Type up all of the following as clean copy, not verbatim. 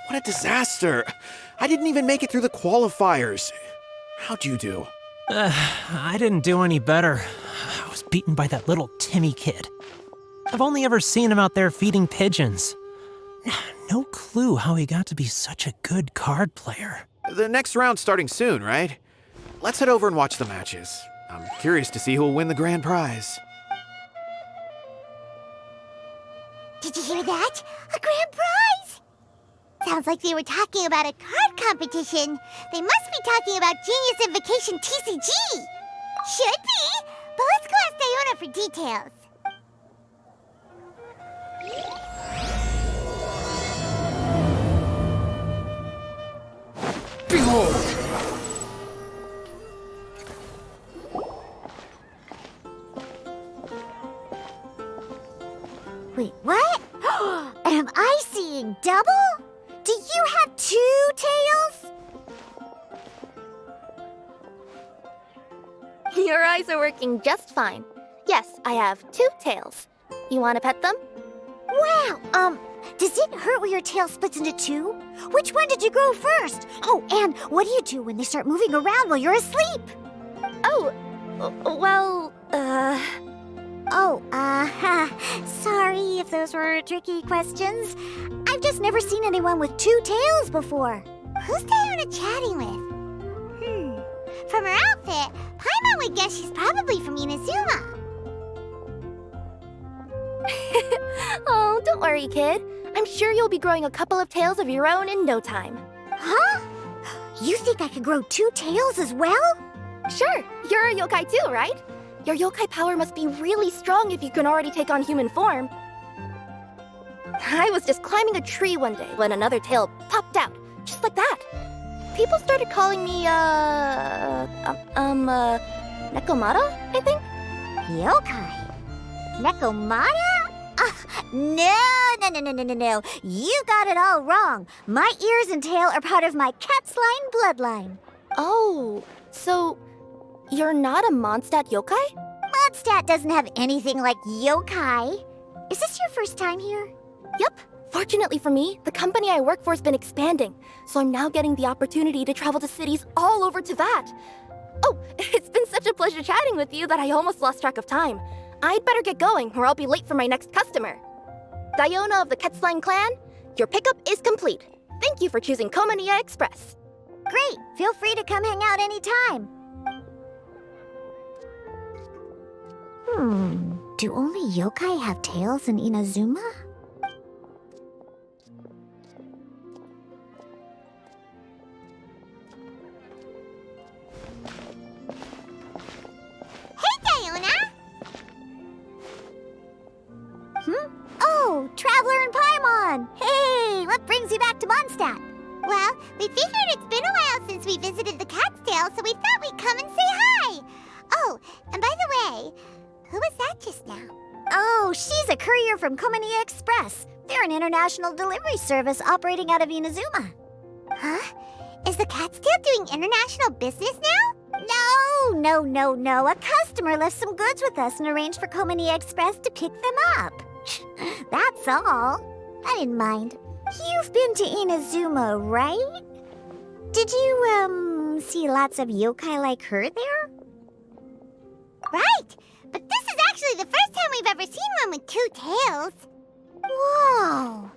What a disaster! I didn't even make it through the qualifiers. How'd you do? I didn't do any better. I was beaten by that little Timmie kid. I've only ever seen him out there feeding pigeons. No clue how he got to be such a good card player. The next round's starting soon, right? Let's head over and watch the matches. I'm curious to see who'll win the grand prize. Did you hear that? A grand prize! Sounds like they were talking about a card competition. They must be talking about Genius Invocation TCG. Should be, but let's go ask Diona for details. Behold! Wait, what? Am I seeing double? Do you have 2 tails? Your eyes are working just fine. Yes, I have 2 tails. You want to pet them? Wow, does it hurt when your tail splits into 2? Which one did you grow first? Oh, and what do you do when they start moving around while you're asleep? Oh, well, sorry if those were tricky questions. I've just never seen anyone with 2 tails before. Who's Diona chatting with? From her outfit, Paimon would guess she's probably from Inazuma. Oh, don't worry, kid. I'm sure you'll be growing a couple of tails of your own in no time. Huh? You think I could grow 2 tails as well? Sure, you're a yokai too, right? Your yokai power must be really strong if you can already take on human form. I was just climbing a tree one day when another tail popped out, just like that. People started calling me, Nekomata, I think? Yokai? Nekomata? No. You got it all wrong. My ears and tail are part of my cat's line bloodline. Oh, so you're not a Mondstadt yokai? Mondstadt doesn't have anything like yokai. Is this your first time here? Yep. Fortunately for me, the company I work for has been expanding, so I'm now getting the opportunity to travel to cities all over Teyvat. Oh, it's been such a pleasure chatting with you that I almost lost track of time. I'd better get going, or I'll be late for my next customer. Diona of the Quetzline clan, your pickup is complete. Thank you for choosing Komaniya Express. Great. Feel free to come hang out anytime. Do only yokai have tails in Inazuma? Hey, Diona! Oh, Traveler and Paimon! Hey, what brings you back to Mondstadt? Well, we figured it's been a while since we visited the Cat's-tail, so we thought we'd come and say hi. Oh, and by the way, who was that just now? Oh, she's a courier from Komaniya Express. They're an international delivery service operating out of Inazuma. Huh? Is the Cat's-tail doing international business now? No. A customer left some goods with us and arranged for Komaniya Express to pick them up. That's all. I didn't mind. You've been to Inazuma, right? Did you, see lots of yokai like her there? Right! But this is actually the first time we've ever seen one with 2 tails. Whoa!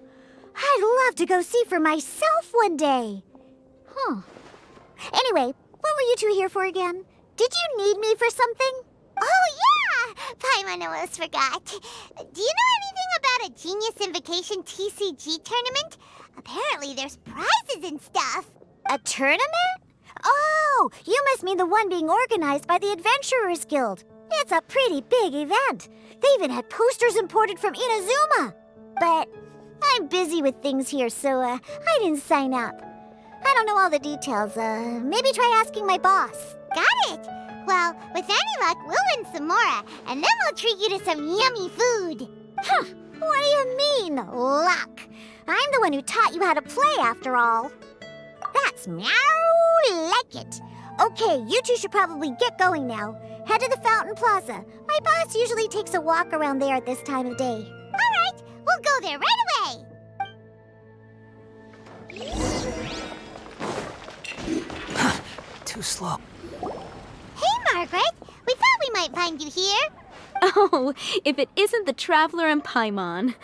I'd love to go see for myself one day. Anyway, what were you two here for again? Did you need me for something? Oh, yeah! Paimon almost forgot. Do you know anything about a Genius Invocation TCG tournament? Apparently there's prizes and stuff. A tournament? Oh, you must mean the one being organized by the Adventurers Guild. It's a pretty big event. They even had posters imported from Inazuma. But I'm busy with things here, so I didn't sign up. I don't know all the details. Maybe try asking my boss. Got it. Well, with any luck, we'll win some more, and then we'll treat you to some yummy food. Huh, what do you mean, luck? I'm the one who taught you how to play, after all. That's meow like it. Okay, you two should probably get going now. Head to the Fountain Plaza. My boss usually takes a walk around there at this time of day. All right, we'll go there right away. Too slow. Hey, Margaret. We thought we might find you here. Oh, if it isn't the Traveler and Paimon.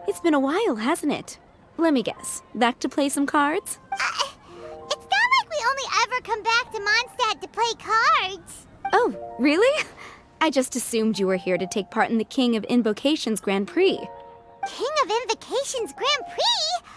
It's been a while, hasn't it? Let me guess. Back to play some cards? It's not like we only ever come back to Mondstadt to play cards. Oh, really? I just assumed you were here to take part in the King of Invocations Grand Prix. King of Invocations Grand Prix?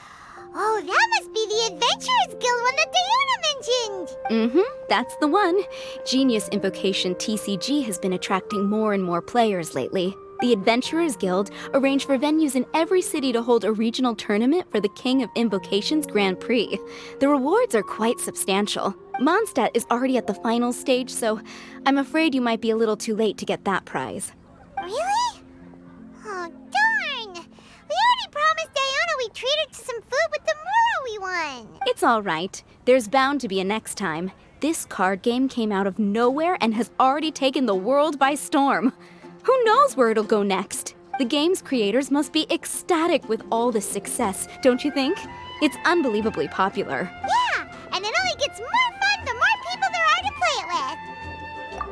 Oh, that must be the Adventurers Guild one that Diana mentioned. Mm-hmm, that's the one. Genius Invocation TCG has been attracting more and more players lately. The Adventurers Guild arranged for venues in every city to hold a regional tournament for the King of Invocations Grand Prix. The rewards are quite substantial. Mondstadt is already at the final stage, so I'm afraid you might be a little too late to get that prize. Really? Oh, darn. We already promised Diana we'd treat her to some food with the Muro we won. It's all right. There's bound to be a next time. This card game came out of nowhere and has already taken the world by storm. Who knows where it'll go next? The game's creators must be ecstatic with all this success, don't you think? It's unbelievably popular. Yeah, and it only gets more fun the more people there are to play it with.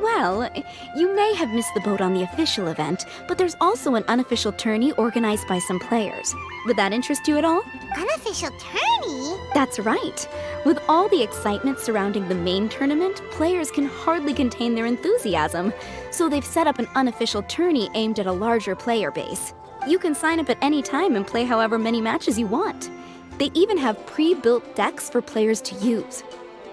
Well, you may have missed the boat on the official event, but there's also an unofficial tourney organized by some players. Would that interest you at all? Unofficial tourney? That's right. With all the excitement surrounding the main tournament, players can hardly contain their enthusiasm. So they've set up an unofficial tourney aimed at a larger player base. You can sign up at any time and play however many matches you want. They even have pre-built decks for players to use.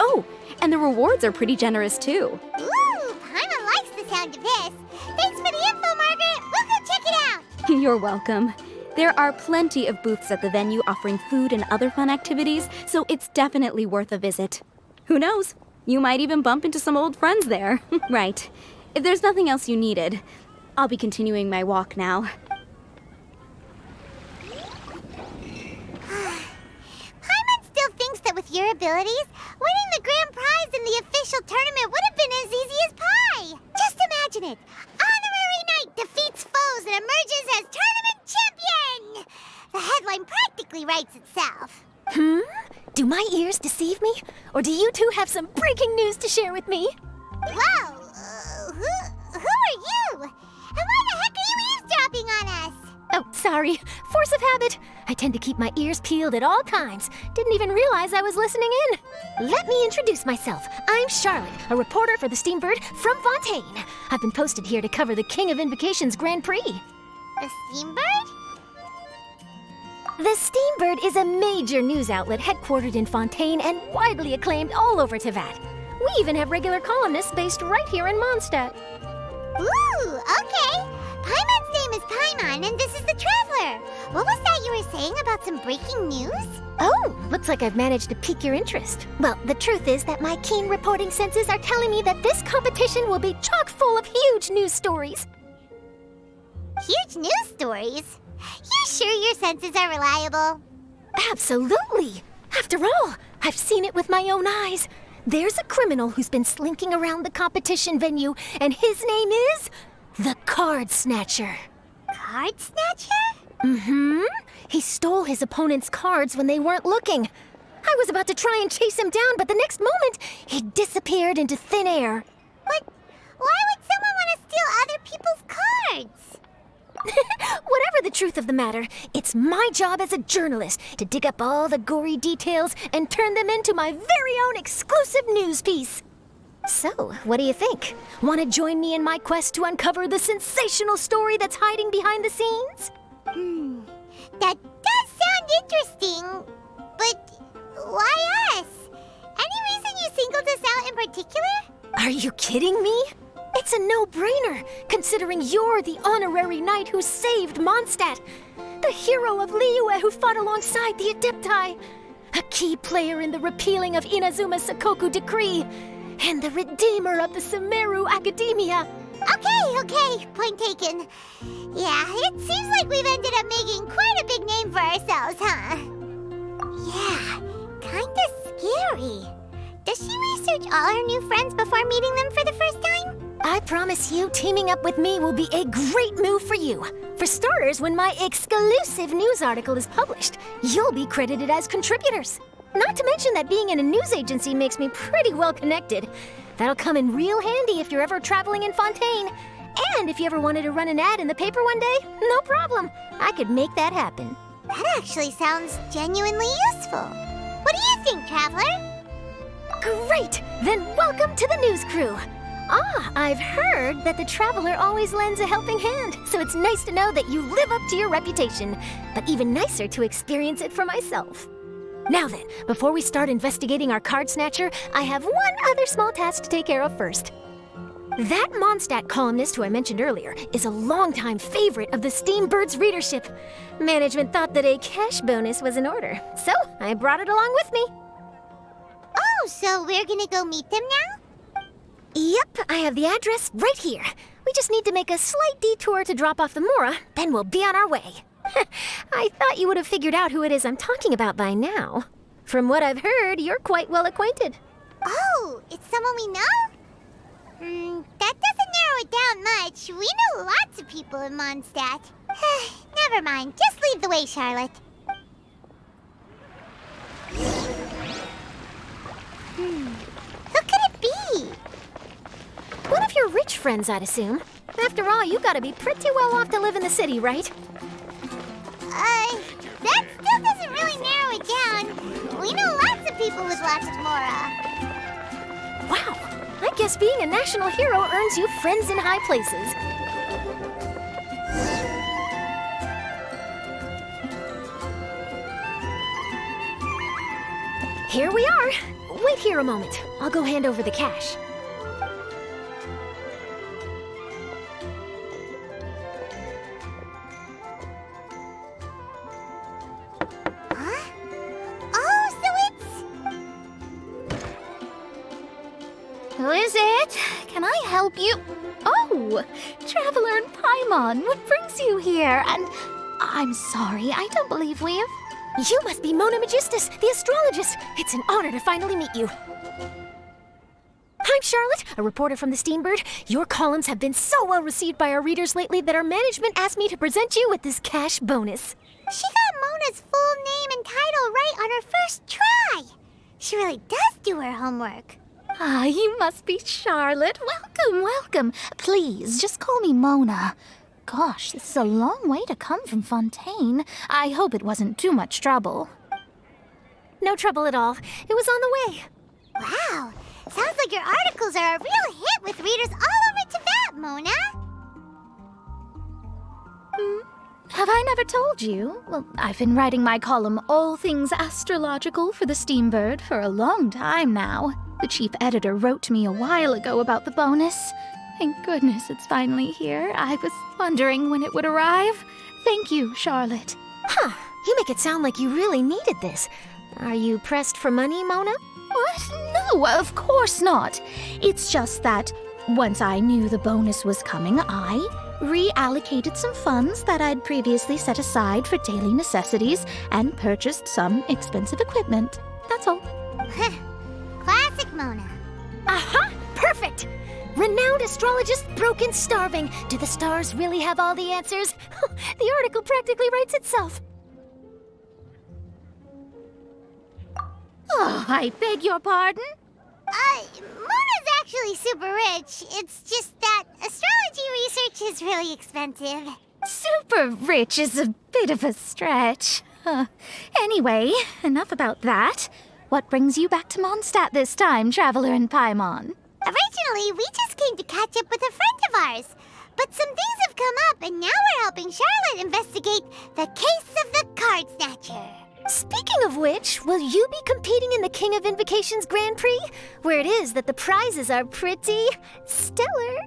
Oh, and the rewards are pretty generous too. Ooh, Paimon likes the sound of this. Thanks for the info, Margaret. We'll go check it out. You're welcome. There are plenty of booths at the venue offering food and other fun activities, so it's definitely worth a visit. Who knows? You might even bump into some old friends there. Right. If there's nothing else you needed, I'll be continuing my walk now. Paimon still thinks that with your abilities, winning the grand prize in the official tournament would have been as easy as pie. Just imagine it. Honorary Knight defeats foes and emerges as tournament champion. The headline practically writes itself. Do my ears deceive me? Or do you two have some breaking news to share with me? Whoa, who are you? And why the heck are you eavesdropping on us? Oh, sorry. Force of habit. I tend to keep my ears peeled at all times. Didn't even realize I was listening in. Let me introduce myself. I'm Charlotte, a reporter for the Steambird from Fontaine. I've been posted here to cover the King of Invocations Grand Prix. The Steambird? The Steambird is a major news outlet headquartered in Fontaine and widely acclaimed all over Teyvat. We even have regular columnists based right here in Mondstadt. Ooh, okay. Paimon's name is Paimon, and this is the Traveler. What was that you were saying about some breaking news? Oh, looks like I've managed to pique your interest. Well, the truth is that my keen reporting senses are telling me that this competition will be chock full of huge news stories. Huge news stories? You sure your senses are reliable? Absolutely! After all, I've seen it with my own eyes. There's a criminal who's been slinking around the competition venue, and his name is the Card Snatcher. Card Snatcher? Mm-hmm. He stole his opponent's cards when they weren't looking. I was about to try and chase him down, but the next moment, he disappeared into thin air. But why would someone want to steal other people's cards? Whatever the truth of the matter, it's my job as a journalist to dig up all the gory details and turn them into my very own exclusive news piece. So, what do you think? Want to join me in my quest to uncover the sensational story that's hiding behind the scenes? That does sound interesting, but why us? Any reason you singled us out in particular? Are you kidding me? It's a no-brainer, considering you're the honorary knight who saved Mondstadt, the hero of Liyue who fought alongside the Adepti, a key player in the repealing of Inazuma's Sakoku decree, and the redeemer of the Sumeru Academia. Okay, point taken. Yeah, it seems like we've ended up making quite a big name for ourselves, huh? Yeah, kinda scary. Does she research all her new friends before meeting them for the first time? I promise you, teaming up with me will be a great move for you. For starters, when my exclusive news article is published, you'll be credited as contributors. Not to mention that being in a news agency makes me pretty well connected. That'll come in real handy if you're ever traveling in Fontaine. And if you ever wanted to run an ad in the paper one day, no problem. I could make that happen. That actually sounds genuinely useful. What do you think, Traveler? Great! Then welcome to the news crew. I've heard that the Traveler always lends a helping hand, so it's nice to know that you live up to your reputation. But even nicer to experience it for myself. Now then, before we start investigating our card snatcher, I have one other small task to take care of first. That Mondstadt columnist who I mentioned earlier is a longtime favorite of the Steambird's readership. Management thought that a cash bonus was in order, so I brought it along with me. Oh, so we're gonna go meet them now? Yep, I have the address right here. We just need to make a slight detour to drop off the Mora, then we'll be on our way. I thought you would have figured out who it is I'm talking about by now. From what I've heard, you're quite well acquainted. Oh, it's someone we know? That doesn't narrow it down much. We know lots of people in Mondstadt. Never mind. Just lead the way, Charlotte. Who could it be? One of your rich friends, I'd assume. After all, you gotta be pretty well off to live in the city, right? That still doesn't really narrow it down. We know lots of people with lots of Mora. Wow, I guess being a national hero earns you friends in high places. Here we are. Wait here a moment. I'll go hand over the cash. Who is it? Can I help you? Oh, Traveler and Paimon, what brings you here? And I'm sorry, I don't believe we've... You must be Mona Magistus, the astrologist. It's an honor to finally meet you. I'm Charlotte, a reporter from the Steambird. Your columns have been so well received by our readers lately that our management asked me to present you with this cash bonus. She got Mona's full name and title right on her first try. She really does do her homework. Ah, you must be Charlotte. Welcome, welcome. Please, just call me Mona. Gosh, this is a long way to come from Fontaine. I hope it wasn't too much trouble. No trouble at all. It was on the way. Wow, sounds like your articles are a real hit with readers all over Teyvat, Mona. Have I never told you? Well, I've been writing my column All Things Astrological for the Steambird for a long time now. The chief editor wrote to me a while ago about the bonus. Thank goodness it's finally here. I was wondering when it would arrive. Thank you, Charlotte. Huh, you make it sound like you really needed this. Are you pressed for money, Mona? What? No, of course not. It's just that once I knew the bonus was coming, I reallocated some funds that I'd previously set aside for daily necessities and purchased some expensive equipment. That's all. Classic Mona. Aha! Perfect! Renowned astrologist, broken, starving. Do the stars really have all the answers? The article practically writes itself. Oh, I beg your pardon? Mona's actually super rich. It's just that astrology research is really expensive. Super rich is a bit of a stretch. Anyway, enough about that. What brings you back to Mondstadt this time, Traveler and Paimon? Originally, we just came to catch up with a friend of ours. But some things have come up, and now we're helping Charlotte investigate the case of the Card Snatcher. Speaking of which, will you be competing in the King of Invocations Grand Prix? Where it is that the prizes are pretty stellar.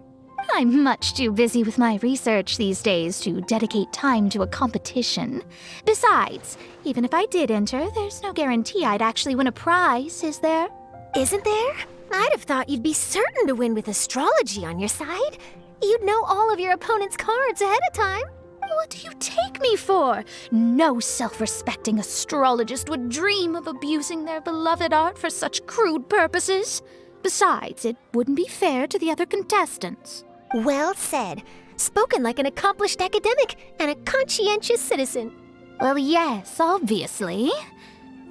I'm much too busy with my research these days to dedicate time to a competition. Besides, even if I did enter, there's no guarantee I'd actually win a prize, is there? Isn't there? I'd have thought you'd be certain to win with astrology on your side. You'd know all of your opponent's cards ahead of time. What do you take me for? No self-respecting astrologist would dream of abusing their beloved art for such crude purposes. Besides, it wouldn't be fair to the other contestants. Well said. Spoken like an accomplished academic and a conscientious citizen. Well, yes, obviously.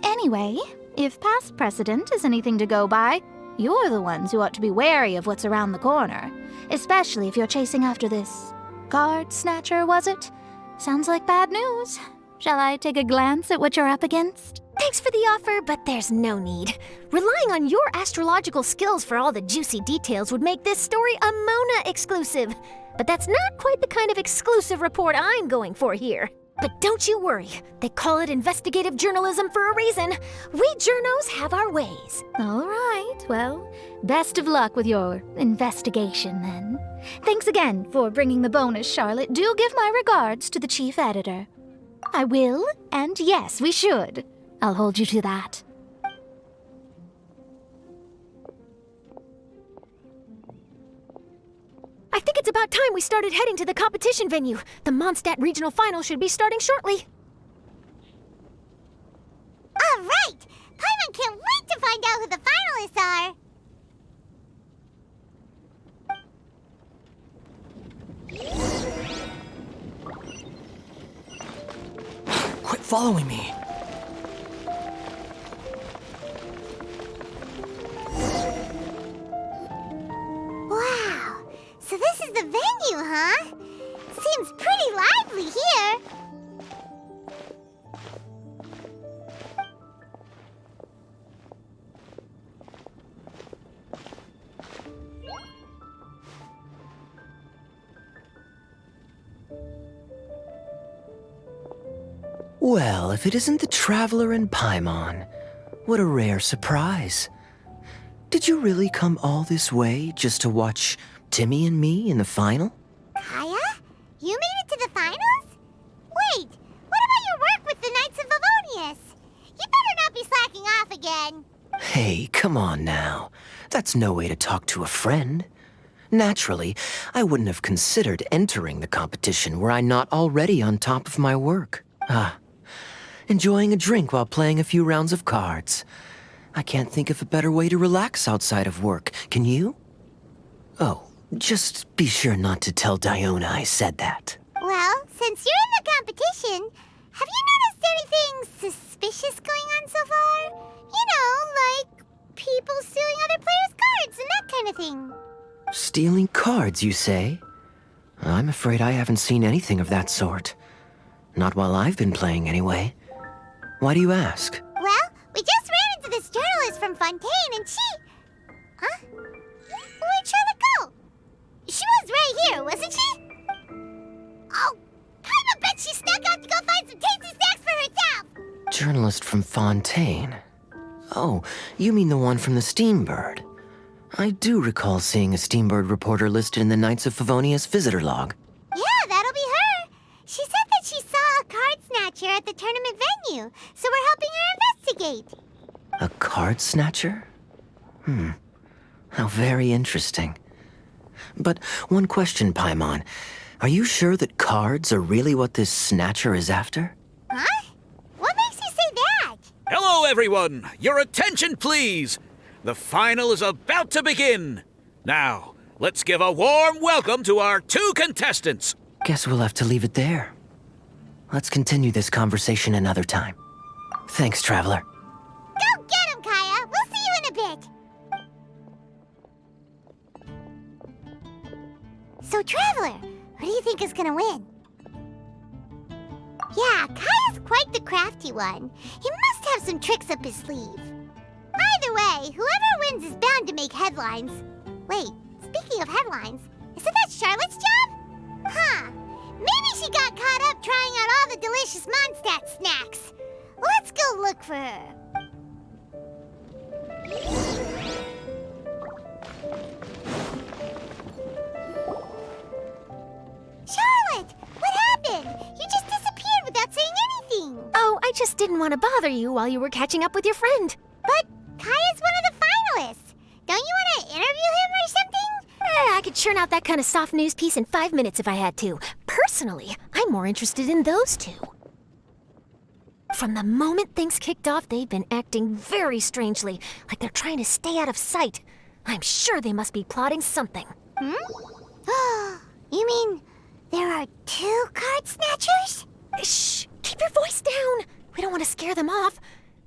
Anyway, If past precedent is anything to go by, you're the ones who ought to be wary of what's around the corner. Especially if you're chasing after this card snatcher, was it? Sounds like bad news. Shall I take a glance at what you're up against? Thanks for the offer, but there's no need. Relying on your astrological skills for all the juicy details would make this story a Mona exclusive. But that's not quite the kind of exclusive report I'm going for here. But don't you worry, they call it investigative journalism for a reason. We journos have our ways. All right, well, best of luck with your investigation then. Thanks again for bringing the bonus, Charlotte. Do give my regards to the chief editor. I will, and yes, we should. I'll hold you to that. I think it's about time we started heading to the competition venue. The Mondstadt Regional Final should be starting shortly. All right! Paimon can't wait to find out who the finalists are. Quit following me. Wow! So this is the venue, huh? Seems pretty lively here. Well, if it isn't the Traveler and Paimon, what a rare surprise. Did you really come all this way just to watch Timmie and me in the final? Kaeya? You made it to the finals? Wait, what about your work with the Knights of Favonius? You better not be slacking off again. Hey, come on now. That's no way to talk to a friend. Naturally, I wouldn't have considered entering the competition were I not already on top of my work. Enjoying a drink while playing a few rounds of cards. I can't think of a better way to relax outside of work, can you? Oh, just be sure not to tell Diona I said that. Well, since you're in the competition, have you noticed anything suspicious going on so far? You know, like people stealing other players' cards and that kind of thing. Stealing cards, you say? I'm afraid I haven't seen anything of that sort. Not while I've been playing, anyway. Why do you ask? Well, we just ran into this journalist from Fontaine and she... Huh? Where'd Charlotte go? She was right here, wasn't she? Oh, I bet she snuck out to go find some tasty snacks for herself! Journalist from Fontaine. Oh, you mean the one from the Steambird. I do recall seeing a Steambird reporter listed in the Knights of Favonius visitor log. Yeah, that'll be her. She said that she saw a card snatcher at the tournament venue, so we're helping her investigate. A card snatcher? How very interesting. But one question, Paimon. Are you sure that cards are really what this snatcher is after? Huh? What makes you say that? Hello, everyone! Your attention, please! The final is about to begin! Now, let's give a warm welcome to our two contestants! Guess we'll have to leave it there. Let's continue this conversation another time. Thanks, Traveler. Go get him, Kaeya! We'll see you in a bit! So, Traveler, who do you think is gonna win? Yeah, Kaeya's quite the crafty one. He must have some tricks up his sleeve. Either way, whoever wins is bound to make headlines. Wait, speaking of headlines, isn't that Charlotte's job? Huh. Maybe she got caught up trying out all the delicious Mondstadt snacks. Let's go look for her. Charlotte! What happened? You just disappeared without saying anything. Oh, I just didn't want to bother you while you were catching up with your friend. But Kaeya's one of the finalists. Don't you want to interview him or something? I could churn out that kind of soft news piece in 5 minutes if I had to. Personally, I'm more interested in those two. From the moment things kicked off, they've been acting very strangely, like they're trying to stay out of sight. I'm sure they must be plotting something. You mean there are two card snatchers? Shh! Keep your voice down! We don't want to scare them off.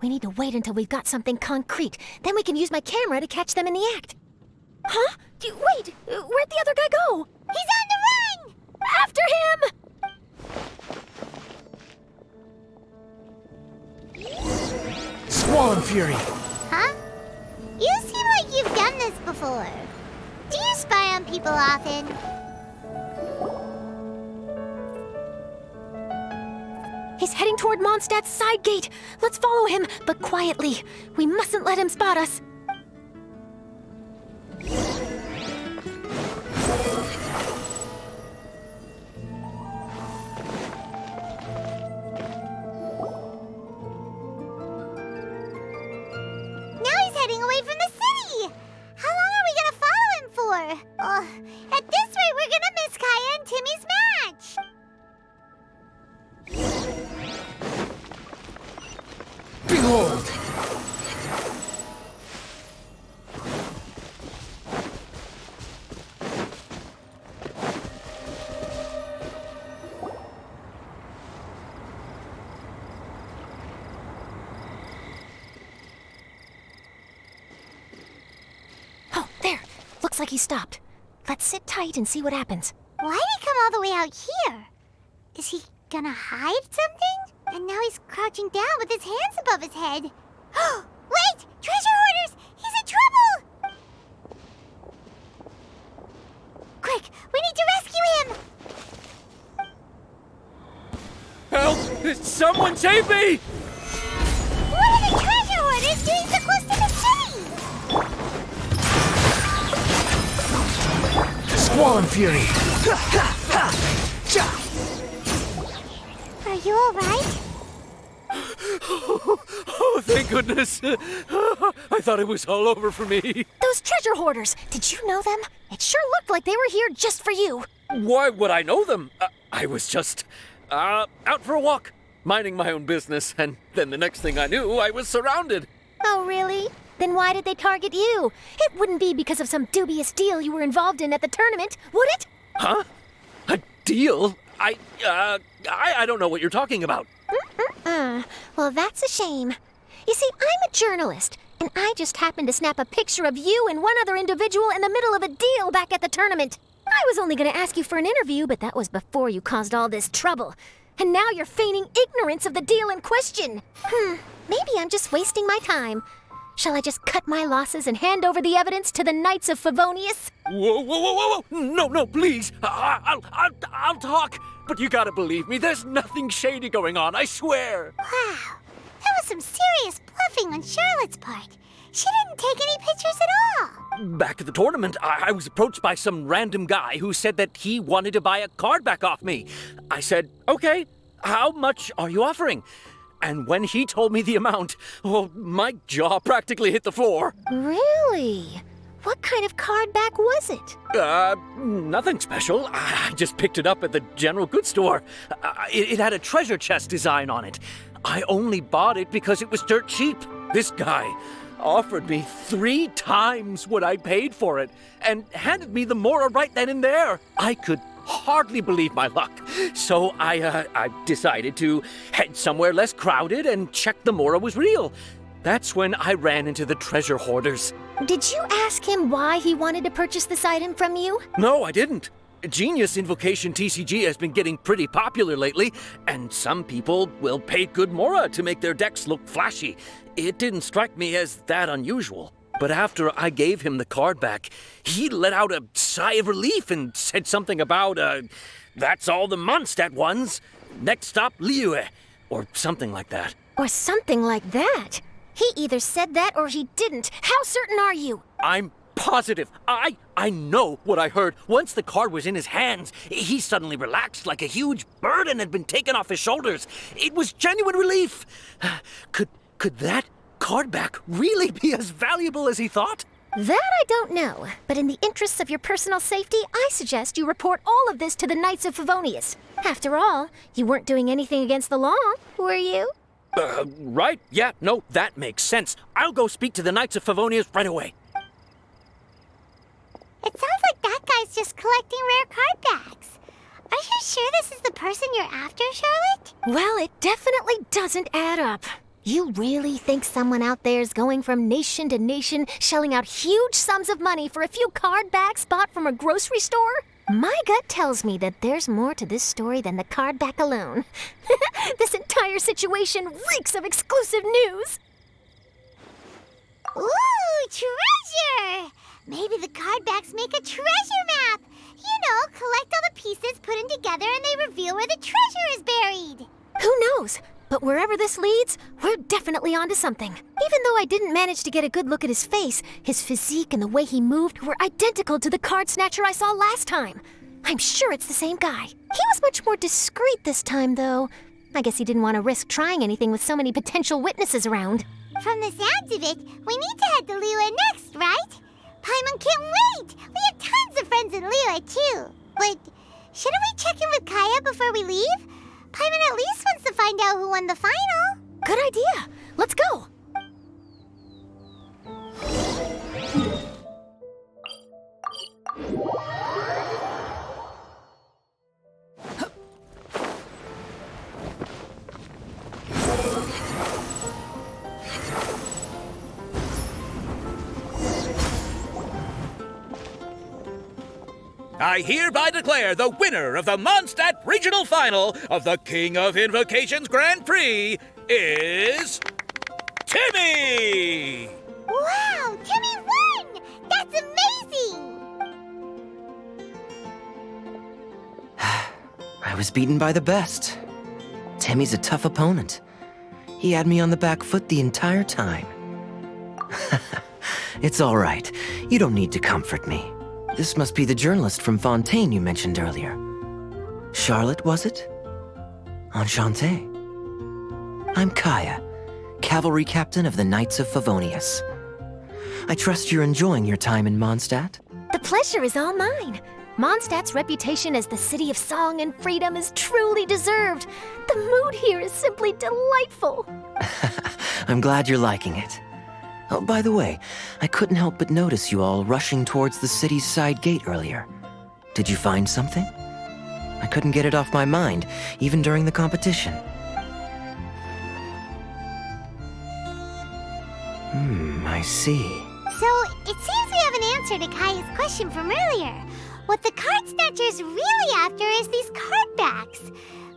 We need to wait until we've got something concrete. Then we can use my camera to catch them in the act. Huh? Wait! Where'd the other guy go? He's on the run! After him! Squall Fury! Huh? You seem like you've done this before. Do you spy on people often? He's heading toward Mondstadt's side gate. Let's follow him, but quietly. We mustn't let him spot us. Now he's heading away from the city! How long are we gonna follow him for? At this rate, we're gonna miss Kaeya and Timmie's match! Behold! Oh, there. Looks like he stopped. Let's sit tight and see what happens. Why'd he come all the way out here? Is he gonna hide something? And now he's crouching down with his hands above his head. Wait! Treasure hoarders! He's in trouble! Quick! We need to rescue him! Help! Someone save me! What are the treasure hoarders doing so close to the city? Squall Fury! Are you alright? Oh, thank goodness. I thought it was all over for me. Those treasure hoarders, did you know them? It sure looked like they were here just for you. Why would I know them? I was just out for a walk, minding my own business, and then the next thing I knew, I was surrounded. Oh, really? Then why did they target you? It wouldn't be because of some dubious deal you were involved in at the tournament, would it? Huh? A deal? I don't know what you're talking about. Well, that's a shame. You see, I'm a journalist, and I just happened to snap a picture of you and one other individual in the middle of a deal back at the tournament. I was only going to ask you for an interview, but that was before you caused all this trouble. And now you're feigning ignorance of the deal in question. Maybe I'm just wasting my time. Shall I just cut my losses and hand over the evidence to the Knights of Favonius? Whoa! No, please. I'll talk. But you gotta believe me, there's nothing shady going on, I swear. Wow. That was some serious bluffing on Charlotte's part. She didn't take any pictures at all. Back at the tournament, I was approached by some random guy who said that he wanted to buy a card back off me. I said, okay, how much are you offering? And when he told me the amount, my jaw practically hit the floor. Really? What kind of card back was it? Nothing special. I just picked it up at the general goods store. It had a treasure chest design on it. I only bought it because it was dirt cheap. This guy offered me 3 times what I paid for it and handed me the Mora right then and there. I could hardly believe my luck. So I decided to head somewhere less crowded and check the Mora was real. That's when I ran into the treasure hoarders. Did you ask him why he wanted to purchase this item from you? No, I didn't. Genius Invocation TCG has been getting pretty popular lately, and some people will pay good Mora to make their decks look flashy. It didn't strike me as that unusual. But after I gave him the card back, he let out a sigh of relief and said something about, that's all the Mondstadt ones. Next stop, Liyue, or something like that. Or something like that? He either said that or he didn't. How certain are you? I'm positive. I know what I heard. Once the card was in his hands, he suddenly relaxed like a huge burden had been taken off his shoulders. It was genuine relief. Could that card back really be as valuable as he thought? That I don't know, but in the interests of your personal safety, I suggest you report all of this to the Knights of Favonius. After all, you weren't doing anything against the law, were you? Right. Yeah, no, that makes sense. I'll go speak to the Knights of Favonius right away. It sounds like that guy's just collecting rare card backs. Are you sure this is the person you're after, Charlotte? Well, it definitely doesn't add up. You really think someone out there's going from nation to nation, shelling out huge sums of money for a few card backs bought from a grocery store? My gut tells me that there's more to this story than the card back alone. This entire situation reeks of exclusive news! Ooh, treasure! Maybe the cardbacks make a treasure map! You know, collect all the pieces, put them together, and they reveal where the treasure is buried! Who knows? But wherever this leads, we're definitely onto something. Even though I didn't manage to get a good look at his face, his physique and the way he moved were identical to the card snatcher I saw last time. I'm sure it's the same guy. He was much more discreet this time, though. I guess he didn't want to risk trying anything with so many potential witnesses around. From the sounds of it, we need to head to Liyue next, right? Paimon can't wait! We have tons of friends in Liyue, too. But shouldn't we check in with Kaeya before we leave? Paimon at least wants to find out who won the final. Good idea. Let's go. I hereby declare the winner of the Mondstadt Regional Final of the King of Invocations Grand Prix is... Timmie! Wow, Timmie won! That's amazing! I was beaten by the best. Timmie's a tough opponent. He had me on the back foot the entire time. It's all right. You don't need to comfort me. This must be the journalist from Fontaine you mentioned earlier. Charlotte, was it? Enchanté. I'm Kaeya, cavalry captain of the Knights of Favonius. I trust you're enjoying your time in Mondstadt? The pleasure is all mine. Mondstadt's reputation as the city of song and freedom is truly deserved. The mood here is simply delightful. I'm glad you're liking it. Oh, by the way, I couldn't help but notice you all rushing towards the city's side gate earlier. Did you find something? I couldn't get it off my mind, even during the competition. I see. So, it seems we have an answer to Kaeya's question from earlier. What the card snatcher's really after is these card backs.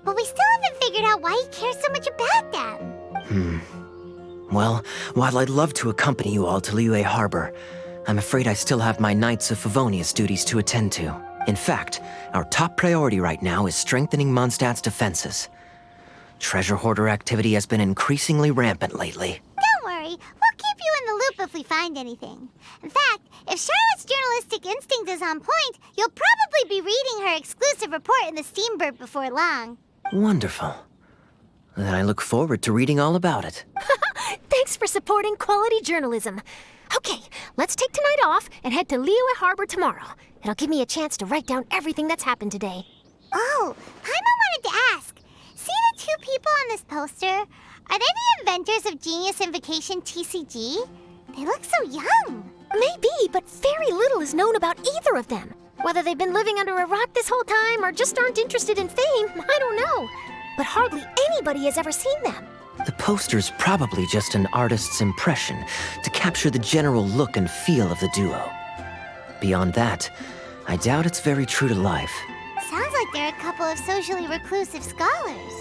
But we still haven't figured out why he cares so much about them. Well, while I'd love to accompany you all to Liyue Harbor, I'm afraid I still have my Knights of Favonius duties to attend to. In fact, our top priority right now is strengthening Mondstadt's defenses. Treasure hoarder activity has been increasingly rampant lately. Don't worry, we'll keep you in the loop if we find anything. In fact, if Charlotte's journalistic instinct is on point, you'll probably be reading her exclusive report in the Steambird before long. Wonderful. Then I look forward to reading all about it. Thanks for supporting quality journalism. Okay, let's take tonight off and head to Liyue Harbor tomorrow. It'll give me a chance to write down everything that's happened today. Oh, Paimon wanted to ask. See the two people on this poster? Are they the inventors of Genius Invocation TCG? They look so young. Maybe, but very little is known about either of them. Whether they've been living under a rock this whole time or just aren't interested in fame, I don't know. But hardly anybody has ever seen them. The poster's probably just an artist's impression to capture the general look and feel of the duo. Beyond that, I doubt it's very true to life. Sounds like they're a couple of socially reclusive scholars.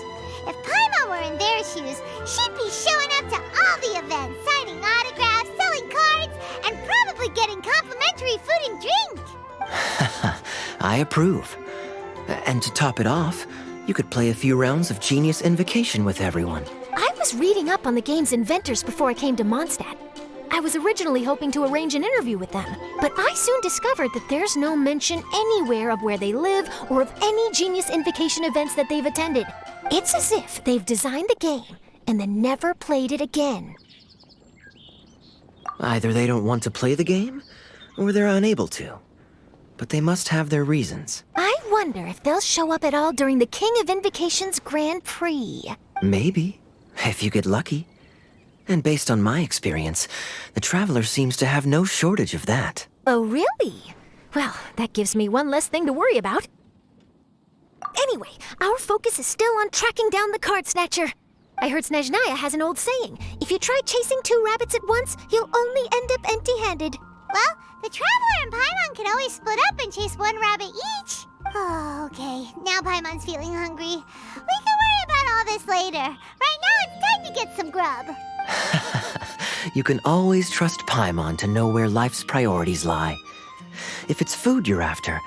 If Paimon were in their shoes, she'd be showing up to all the events, signing autographs, selling cards, and probably getting complimentary food and drink. I approve. And to top it off, you could play a few rounds of Genius Invocation with everyone. I was reading up on the game's inventors before I came to Mondstadt. I was originally hoping to arrange an interview with them, but I soon discovered that there's no mention anywhere of where they live or of any Genius Invocation events that they've attended. It's as if they've designed the game and then never played it again. Either they don't want to play the game, or they're unable to. But they must have their reasons. I wonder if they'll show up at all during the King of Invocation's Grand Prix. Maybe, if you get lucky. And based on my experience, the Traveler seems to have no shortage of that. Oh, really? Well, that gives me one less thing to worry about. Anyway, our focus is still on tracking down the card snatcher. I heard Snezhnaya has an old saying. If you try chasing 2 rabbits at once, you'll only end up empty-handed. Well, the Traveler and Paimon can always split up and chase 1 rabbit each. Oh, okay. Now Paimon's feeling hungry. We can worry about all this later. Right now, it's time to get some grub. You can always trust Paimon to know where life's priorities lie. If it's food you're after,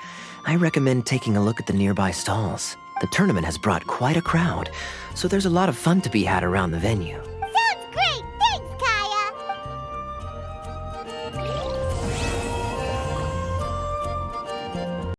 I recommend taking a look at the nearby stalls. The tournament has brought quite a crowd, so there's a lot of fun to be had around the venue.